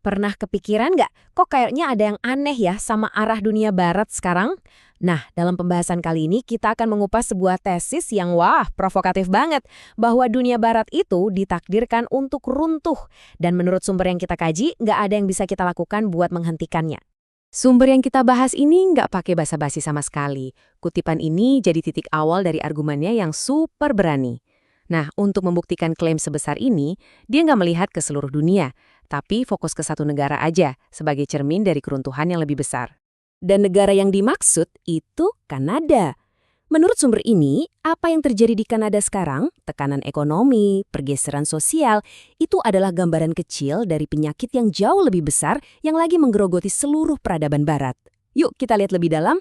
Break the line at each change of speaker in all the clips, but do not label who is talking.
Pernah kepikiran nggak, kok kayaknya ada yang aneh ya sama arah dunia barat sekarang? Nah, dalam pembahasan kali ini kita akan mengupas sebuah tesis yang provokatif banget. Bahwa dunia barat itu ditakdirkan untuk runtuh. Dan menurut sumber yang kita kaji, nggak ada yang bisa kita lakukan buat menghentikannya. Sumber yang kita bahas ini nggak pakai basa-basi sama sekali. Kutipan ini jadi titik awal dari argumennya yang super berani. Nah, untuk membuktikan klaim sebesar ini, dia nggak melihat ke seluruh dunia, tapi fokus ke satu negara aja sebagai cermin dari keruntuhan yang lebih besar. Dan negara yang dimaksud itu Kanada. Menurut sumber ini, apa yang terjadi di Kanada sekarang, tekanan ekonomi, pergeseran sosial, itu adalah gambaran kecil dari penyakit yang jauh lebih besar yang lagi menggerogoti seluruh peradaban barat. Yuk kita lihat lebih dalam.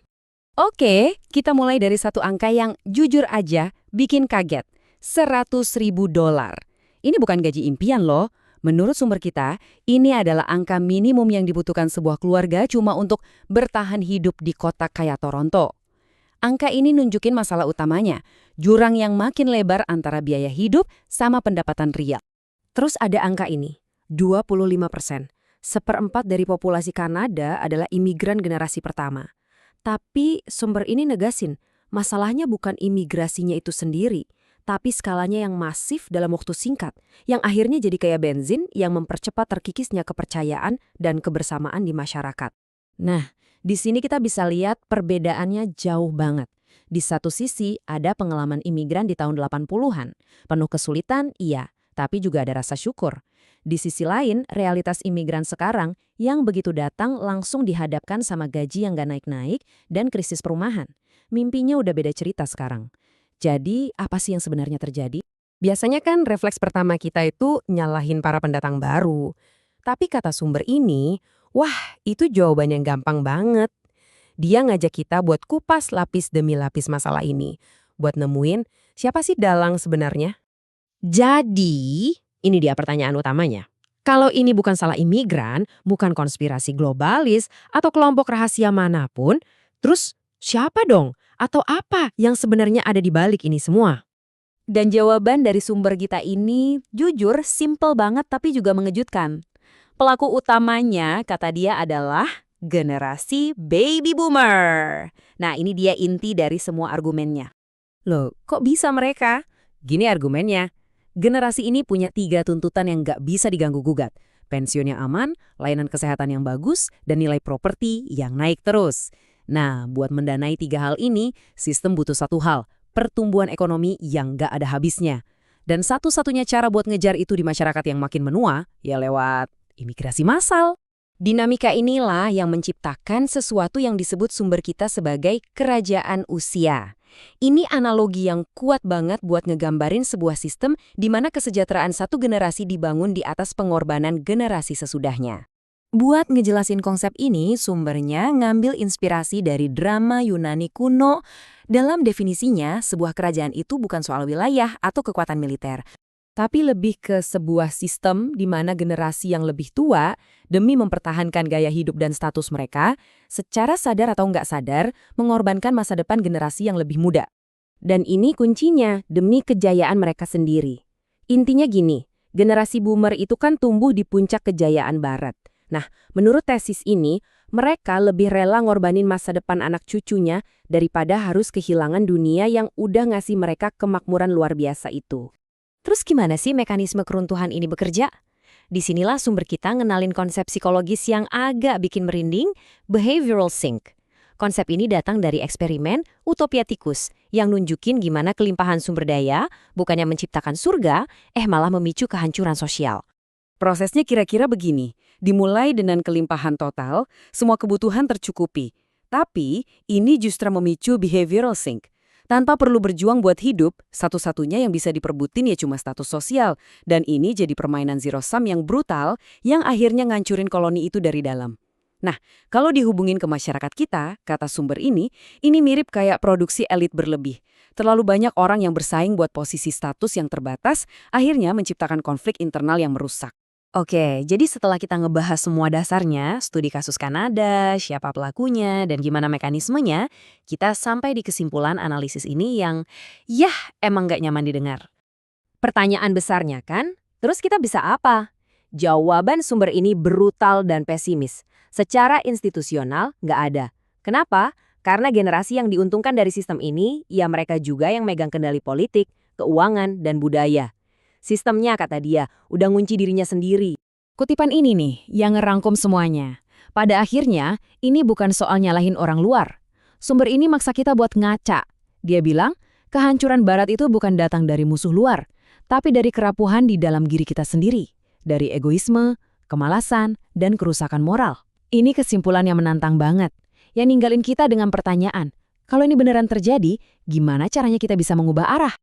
Oke, kita mulai dari satu angka yang jujur aja bikin kaget. $100.000. Ini bukan gaji impian loh. Menurut sumber kita, ini adalah angka minimum yang dibutuhkan sebuah keluarga cuma untuk bertahan hidup di kota kayak Toronto. Angka ini nunjukin masalah utamanya, jurang yang makin lebar antara biaya hidup sama pendapatan real. Terus ada angka ini, 25%. Seperempat dari populasi Kanada adalah imigran generasi pertama. Tapi sumber ini negasin, masalahnya bukan imigrasinya itu sendiri, tapi skalanya yang masif dalam waktu singkat, yang akhirnya jadi kayak bensin yang mempercepat terkikisnya kepercayaan dan kebersamaan di masyarakat. Nah, di sini kita bisa lihat perbedaannya jauh banget. Di satu sisi, ada pengalaman imigran di tahun 80-an. Penuh kesulitan, iya, tapi juga ada rasa syukur. Di sisi lain, realitas imigran sekarang yang begitu datang langsung dihadapkan sama gaji yang gak naik-naik dan krisis perumahan. Mimpinya udah beda cerita sekarang. Jadi, apa sih yang sebenarnya terjadi? Biasanya kan refleks pertama kita itu nyalahin para pendatang baru. Tapi kata sumber ini, itu jawaban yang gampang banget. Dia ngajak kita buat kupas lapis demi lapis masalah ini. Buat nemuin siapa sih dalang sebenarnya. Jadi, ini dia pertanyaan utamanya. Kalau ini bukan salah imigran, bukan konspirasi globalis, atau kelompok rahasia manapun, terus siapa dong? Atau apa yang sebenarnya ada di balik ini semua? Dan jawaban dari sumber kita ini jujur, simple banget tapi juga mengejutkan. Pelaku utamanya, kata dia, adalah generasi baby boomer. Nah, ini dia inti dari semua argumennya. Loh, kok bisa mereka? Gini argumennya. Generasi ini punya 3 tuntutan yang nggak bisa diganggu-gugat. Pensiun yang aman, layanan kesehatan yang bagus, dan nilai properti yang naik terus. Nah, buat mendanai 3 hal ini, sistem butuh satu hal, pertumbuhan ekonomi yang nggak ada habisnya. Dan satu-satunya cara buat ngejar itu di masyarakat yang makin menua, ya lewat imigrasi massal. Dinamika inilah yang menciptakan sesuatu yang disebut sumber kita sebagai kerajaan usia. Ini analogi yang kuat banget buat ngegambarin sebuah sistem di mana kesejahteraan satu generasi dibangun di atas pengorbanan generasi sesudahnya. Buat ngejelasin konsep ini, sumbernya ngambil inspirasi dari drama Yunani kuno. Dalam definisinya, sebuah kerajaan itu bukan soal wilayah atau kekuatan militer, tapi lebih ke sebuah sistem di mana generasi yang lebih tua, demi mempertahankan gaya hidup dan status mereka, secara sadar atau nggak sadar, mengorbankan masa depan generasi yang lebih muda. Dan ini kuncinya, demi kejayaan mereka sendiri. Intinya gini, generasi boomer itu kan tumbuh di puncak kejayaan barat. Nah, menurut tesis ini, mereka lebih rela ngorbanin masa depan anak cucunya daripada harus kehilangan dunia yang udah ngasih mereka kemakmuran luar biasa itu. Terus gimana sih mekanisme keruntuhan ini bekerja? Disinilah sumber kita ngenalin konsep psikologis yang agak bikin merinding, behavioral sink. Konsep ini datang dari eksperimen Utopia Tikus yang nunjukin gimana kelimpahan sumber daya bukannya menciptakan surga, malah memicu kehancuran sosial. Prosesnya kira-kira begini, dimulai dengan kelimpahan total, semua kebutuhan tercukupi. Tapi ini justru memicu behavioral sink. Tanpa perlu berjuang buat hidup, satu-satunya yang bisa diperbutin ya cuma status sosial. Dan ini jadi permainan zero sum yang brutal yang akhirnya ngancurin koloni itu dari dalam. Nah, kalau dihubungin ke masyarakat kita, kata sumber ini mirip kayak produksi elit berlebih. Terlalu banyak orang yang bersaing buat posisi status yang terbatas, akhirnya menciptakan konflik internal yang merusak. Oke, jadi setelah kita ngebahas semua dasarnya, studi kasus Kanada, siapa pelakunya, dan gimana mekanismenya, kita sampai di kesimpulan analisis ini yang, emang nggak nyaman didengar. Pertanyaan besarnya kan, terus kita bisa apa? Jawaban sumber ini brutal dan pesimis. Secara institusional, nggak ada. Kenapa? Karena generasi yang diuntungkan dari sistem ini, ya mereka juga yang megang kendali politik, keuangan, dan budaya. Sistemnya, kata dia, udah ngunci dirinya sendiri. Kutipan ini nih, yang ngerangkum semuanya. Pada akhirnya, ini bukan soal nyalahin orang luar. Sumber ini maksa kita buat ngaca. Dia bilang, kehancuran Barat itu bukan datang dari musuh luar, tapi dari kerapuhan di dalam diri kita sendiri. Dari egoisme, kemalasan, dan kerusakan moral. Ini kesimpulan yang menantang banget. Yang ninggalin kita dengan pertanyaan, kalau ini beneran terjadi, gimana caranya kita bisa mengubah arah?